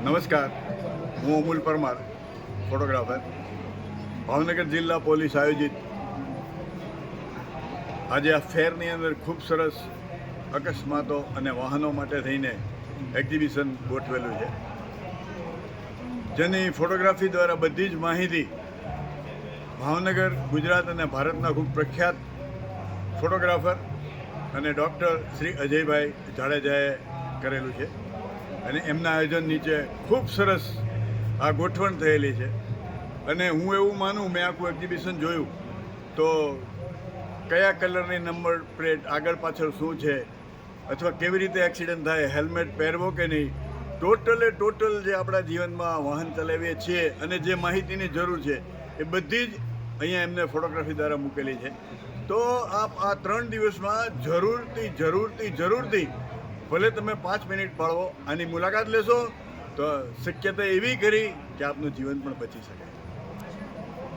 નમસ્કાર, હું અમૂલ પરમાર, ફોટોગ્રાફર. ભાવનગર જિલ્લા પોલીસ આયોજિત આજે આ ફેરની અંદર ખૂબ સરસ અકસ્માતો અને વાહનો માટે થઈને એક્ઝિબિશન ગોઠવેલું છે, જેની ફોટોગ્રાફી દ્વારા બધી જ માહિતી ભાવનગર, ગુજરાત અને ભારતના ખૂબ પ્રખ્યાત ફોટોગ્રાફર અને ડૉક્ટર શ્રી અજયભાઈ જાડેજાએ કરેલું છે. અને એમના આયોજન નીચે ખૂબ સરસ આ ગોઠવણ થયેલી છે. અને હું એવું માનું, મેં આખું એક્ઝિબિશન જોયું તો કયા કલરની નંબર પ્લેટ આગળ પાછળ શું છે, અથવા કેવી રીતે એક્સિડન્ટ થાય, હેલ્મેટ પહેરવો કે નહીં, ટોટલ જે આપણા જીવનમાં વાહન ચલાવીએ છીએ અને જે માહિતીની જરૂર છે એ બધી જ અહીંયા એમને ફોટોગ્રાફી દ્વારા મૂકેલી છે. તો આપ આ 3 દિવસમાં જરૂરથી ભલે તમે 5 મિનિટ ફાળવો, આની મુલાકાત લેશો તો શક્યતા એવી કરી કે આપનું જીવન પણ બચી શકે.